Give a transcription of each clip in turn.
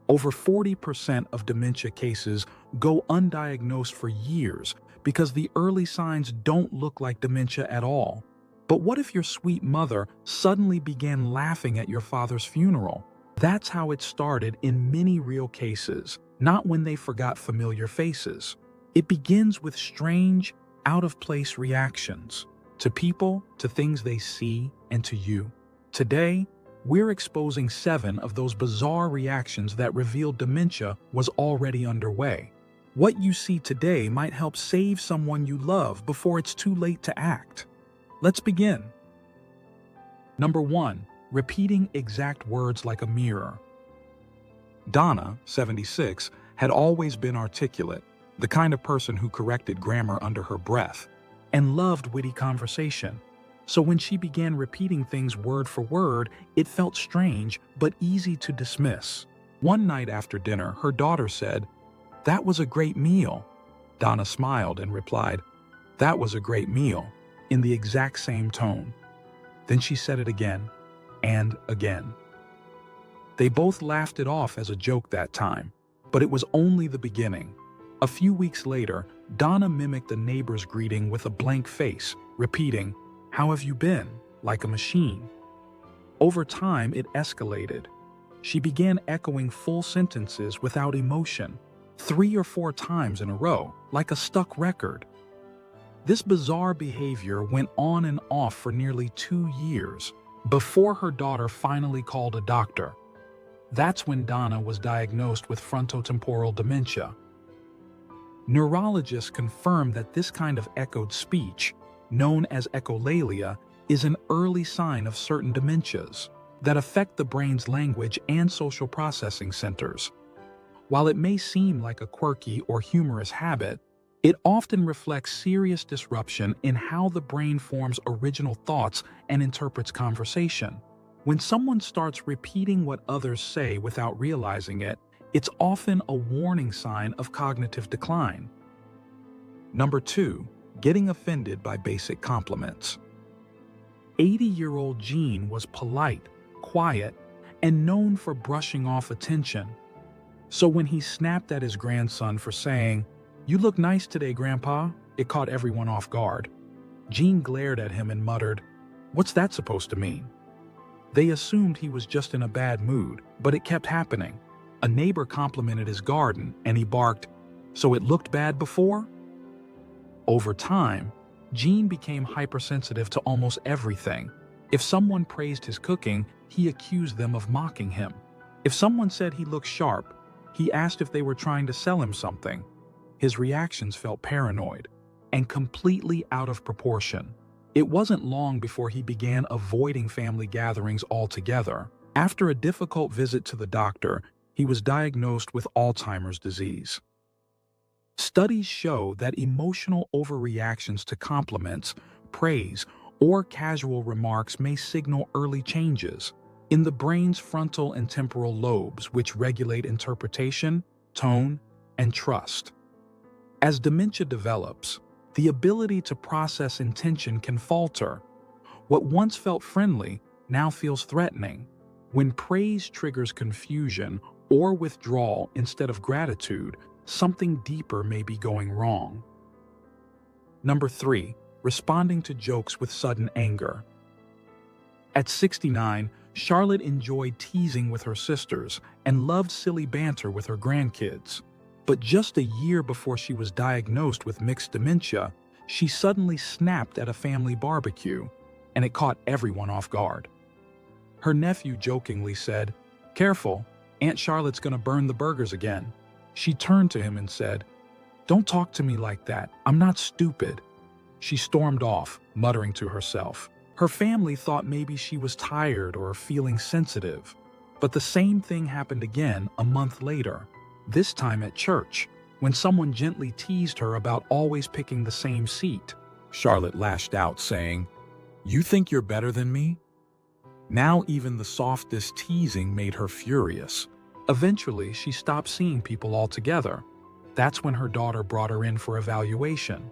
Over 40% of dementia cases go undiagnosed for years because the early signs don't look like dementia at all. But what if your sweet mother suddenly began laughing at your father's funeral? That's how it started in many real cases, not when they forgot familiar faces. It begins with strange, out-of-place reactions to people, to things they see, and to you. Today, we're exposing 7 of those bizarre reactions that reveal dementia was already underway. What you see today might help save someone you love before it's too late to act. Let's begin. Number 1. Repeating exact words like a mirror. Donna, 76, had always been articulate, the kind of person who corrected grammar under her breath, and loved witty conversation. So when she began repeating things word for word, it felt strange but easy to dismiss. One night after dinner, her daughter said, "That was a great meal." Donna smiled and replied, "That was a great meal," in the exact same tone. Then she said it again and again. They both laughed it off as a joke that time, but it was only the beginning. A few weeks later, Donna mimicked a neighbor's greeting with a blank face, repeating, "How have you been?" like a machine. Over time, it escalated. She began echoing full sentences without emotion, 3 or 4 times in a row, like a stuck record. This bizarre behavior went on and off for nearly 2 years, before her daughter finally called a doctor. That's when Donna was diagnosed with frontotemporal dementia. Neurologists confirmed that this kind of echoed speech, known as echolalia, is an early sign of certain dementias that affect the brain's language and social processing centers. While it may seem like a quirky or humorous habit, it often reflects serious disruption in how the brain forms original thoughts and interprets conversation. When someone starts repeating what others say without realizing it, it's often a warning sign of cognitive decline. Number 2. Getting offended by basic compliments. 80-year-old Jean was polite, quiet, and known for brushing off attention. So when he snapped at his grandson for saying, "You look nice today, Grandpa," it caught everyone off guard. Jean glared at him and muttered, "What's that supposed to mean?" They assumed he was just in a bad mood, but it kept happening. A neighbor complimented his garden, and he barked, "So it looked bad before?" Over time, Jean became hypersensitive to almost everything. If someone praised his cooking, he accused them of mocking him. If someone said he looked sharp, he asked if they were trying to sell him something. His reactions felt paranoid and completely out of proportion. It wasn't long before he began avoiding family gatherings altogether. After a difficult visit to the doctor, he was diagnosed with Alzheimer's disease. Studies show that emotional overreactions to compliments, praise, or casual remarks may signal early changes in the brain's frontal and temporal lobes, which regulate interpretation, tone, and trust. As dementia develops, the ability to process intention can falter. What once felt friendly now feels threatening. When praise triggers confusion or withdrawal instead of gratitude, something deeper may be going wrong. Number 3. Responding to jokes with sudden anger. At 69, Charlotte enjoyed teasing with her sisters and loved silly banter with her grandkids. But just a year before she was diagnosed with mixed dementia, she suddenly snapped at a family barbecue, and it caught everyone off guard. Her nephew jokingly said, "Careful, Aunt Charlotte's gonna burn the burgers again." She turned to him and said, "Don't talk to me like that. I'm not stupid." She stormed off, muttering to herself. Her family thought maybe she was tired or feeling sensitive. But the same thing happened again a month later, this time at church, when someone gently teased her about always picking the same seat. Charlotte lashed out, saying, "You think you're better than me?" Now even the softest teasing made her furious. Eventually, she stopped seeing people altogether. That's when her daughter brought her in for evaluation.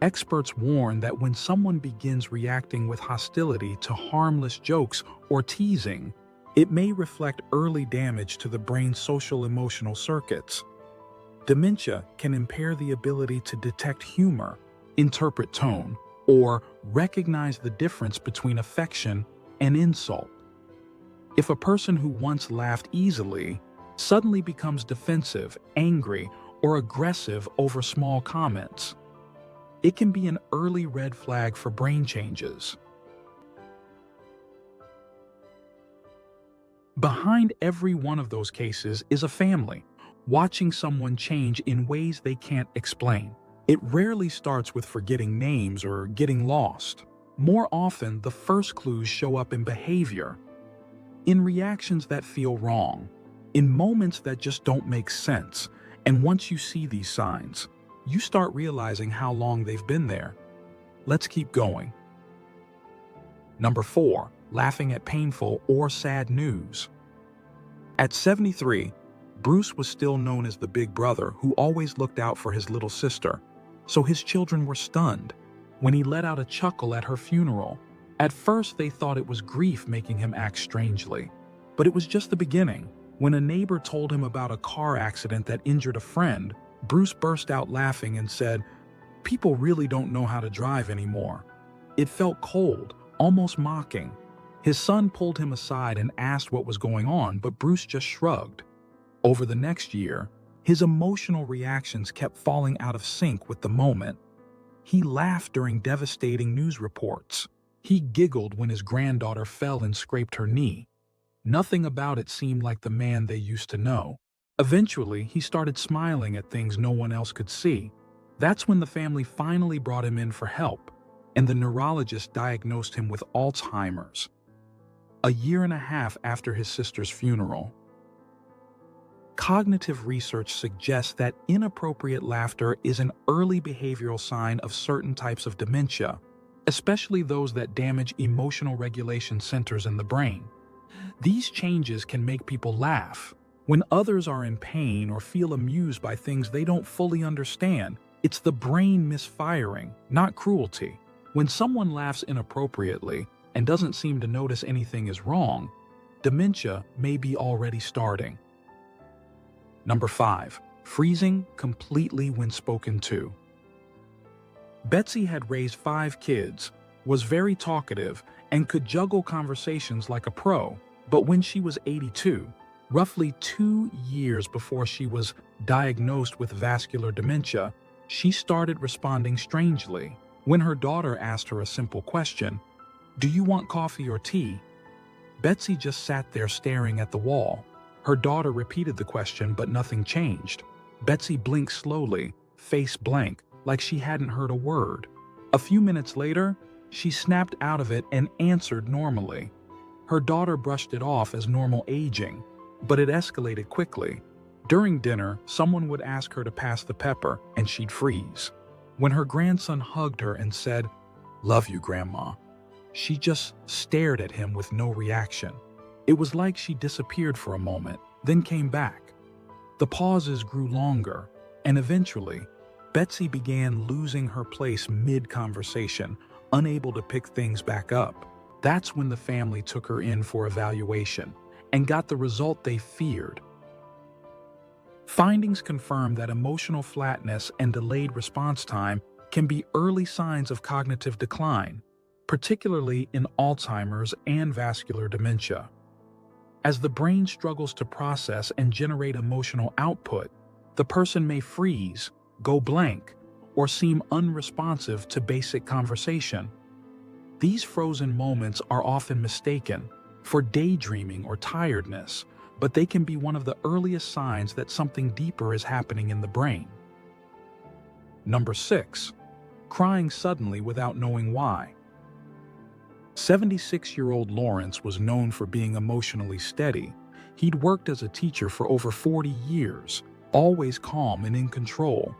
Experts warn that when someone begins reacting with hostility to harmless jokes or teasing, It may reflect early damage to the brain's social-emotional circuits. Dementia can impair the ability to detect humor, interpret tone, or recognize the difference between affection and insult. If a person who once laughed easily suddenly becomes defensive, angry, or aggressive over small comments, it can be an early red flag for brain changes. Behind every one of those cases is a family, watching someone change in ways they can't explain. It rarely starts with forgetting names or getting lost. More often, the first clues show up in behavior, in reactions that feel wrong, in moments that just don't make sense. And once you see these signs, you start realizing how long they've been there. Let's keep going. Number 4, laughing at painful or sad news. At 73, Bruce was still known as the big brother who always looked out for his little sister, so his children were stunned when he let out a chuckle at her funeral. At first, they thought it was grief making him act strangely, but it was just the beginning. When a neighbor told him about a car accident that injured a friend, Bruce burst out laughing and said, "People really don't know how to drive anymore." It felt cold, almost mocking. His son pulled him aside and asked what was going on, but Bruce just shrugged. Over the next year, his emotional reactions kept falling out of sync with the moment. He laughed during devastating news reports. He giggled when his granddaughter fell and scraped her knee. Nothing about it seemed like the man they used to know. Eventually, he started smiling at things no one else could see. That's when the family finally brought him in for help, and the neurologist diagnosed him with Alzheimer's, a year and a half after his sister's funeral. Cognitive research suggests that inappropriate laughter is an early behavioral sign of certain types of dementia, especially those that damage emotional regulation centers in the brain. These changes can make people laugh when others are in pain or feel amused by things they don't fully understand. It's the brain misfiring, not cruelty. When someone laughs inappropriately and doesn't seem to notice anything is wrong, dementia may be already starting. Number 5, freezing completely when spoken to. Betsy had raised 5 kids, was very talkative, and could juggle conversations like a pro. But when she was 82, roughly 2 years before she was diagnosed with vascular dementia, she started responding strangely. When her daughter asked her a simple question, "Do you want coffee or tea?" Betsy just sat there staring at the wall. Her daughter repeated the question, but nothing changed. Betsy blinked slowly, face blank, like she hadn't heard a word. A few minutes later, she snapped out of it and answered normally. Her daughter brushed it off as normal aging, but it escalated quickly. During dinner, someone would ask her to pass the pepper, and she'd freeze. When her grandson hugged her and said, "Love you, Grandma," she just stared at him with no reaction. It was like she disappeared for a moment, then came back. The pauses grew longer, and eventually, Betsy began losing her place mid-conversation, unable to pick things back up. That's when the family took her in for evaluation and got the result they feared. Findings confirmed that emotional flatness and delayed response time can be early signs of cognitive decline, particularly in Alzheimer's and vascular dementia. As the brain struggles to process and generate emotional output, the person may freeze, go blank, or seem unresponsive to basic conversation. These frozen moments are often mistaken for daydreaming or tiredness, but they can be one of the earliest signs that something deeper is happening in the brain. Number 6, crying suddenly without knowing why. 76-year-old Lawrence was known for being emotionally steady. He'd worked as a teacher for over 40 years, always calm and in control.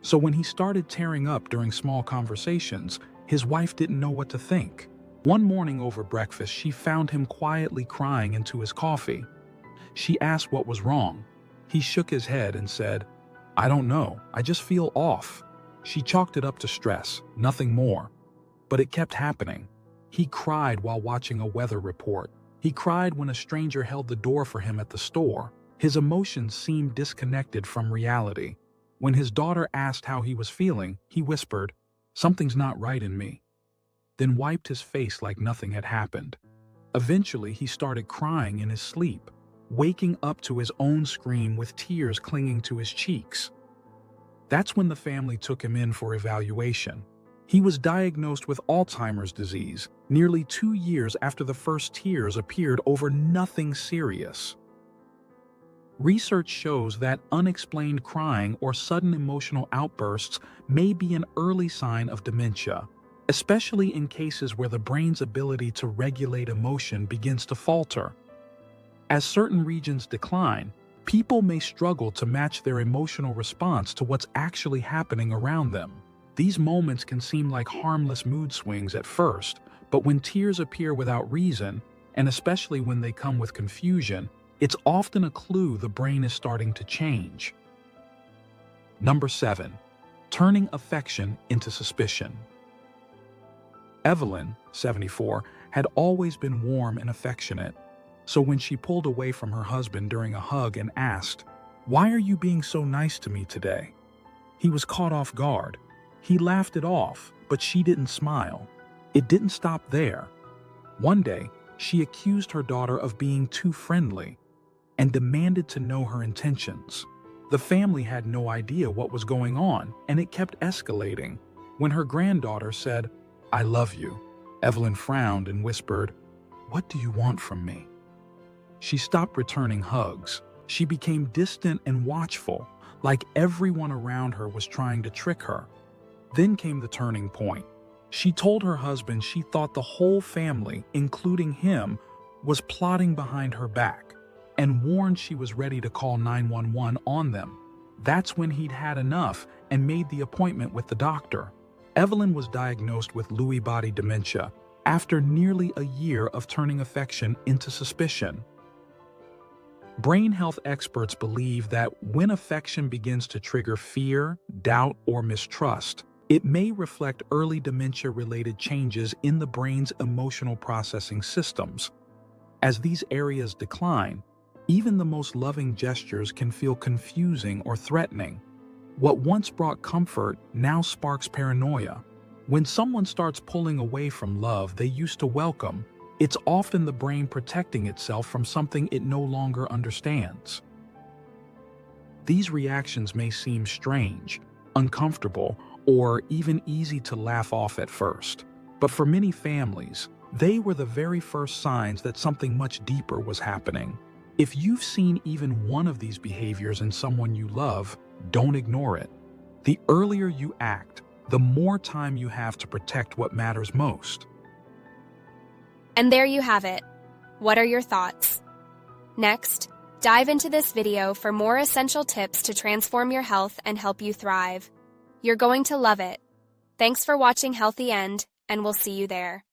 So when he started tearing up during small conversations, his wife didn't know what to think. One morning over breakfast, she found him quietly crying into his coffee. She asked what was wrong. He shook his head and said, "I don't know, I just feel off." She chalked it up to stress, nothing more. But it kept happening. He cried while watching a weather report. He cried when a stranger held the door for him at the store. His emotions seemed disconnected from reality. When his daughter asked how he was feeling, he whispered, "Something's not right in me," then wiped his face like nothing had happened. Eventually, he started crying in his sleep, waking up to his own scream with tears clinging to his cheeks. That's when the family took him in for evaluation. He was diagnosed with Alzheimer's disease nearly 2 years after the first tears appeared over nothing serious. Research shows that unexplained crying or sudden emotional outbursts may be an early sign of dementia, especially in cases where the brain's ability to regulate emotion begins to falter. As certain regions decline, people may struggle to match their emotional response to what's actually happening around them. These moments can seem like harmless mood swings at first, but when tears appear without reason, and especially when they come with confusion, it's often a clue the brain is starting to change. Number 7. Turning affection into suspicion. Evelyn, 74, had always been warm and affectionate, so when she pulled away from her husband during a hug and asked, "Why are you being so nice to me today?" he was caught off guard. He laughed it off, but she didn't smile. It didn't stop there. One day, she accused her daughter of being too friendly and demanded to know her intentions. The family had no idea what was going on, and it kept escalating. When her granddaughter said, "I love you," Evelyn frowned and whispered, "What do you want from me?" She stopped returning hugs. She became distant and watchful, like everyone around her was trying to trick her. Then came the turning point. She told her husband she thought the whole family, including him, was plotting behind her back, and warned she was ready to call 911 on them. That's when he'd had enough and made the appointment with the doctor. Evelyn was diagnosed with Lewy body dementia after nearly a year of turning affection into suspicion. Brain health experts believe that when affection begins to trigger fear, doubt, or mistrust, it may reflect early dementia-related changes in the brain's emotional processing systems. As these areas decline, even the most loving gestures can feel confusing or threatening. What once brought comfort now sparks paranoia. When someone starts pulling away from love they used to welcome, it's often the brain protecting itself from something it no longer understands. These reactions may seem strange, uncomfortable, or even easy to laugh off at first. But for many families, they were the very first signs that something much deeper was happening. If you've seen even one of these behaviors in someone you love, don't ignore it. The earlier you act, the more time you have to protect what matters most. And there you have it. What are your thoughts? Next, dive into this video for more essential tips to transform your health and help you thrive. You're going to love it. Thanks for watching Healthy End, and we'll see you there.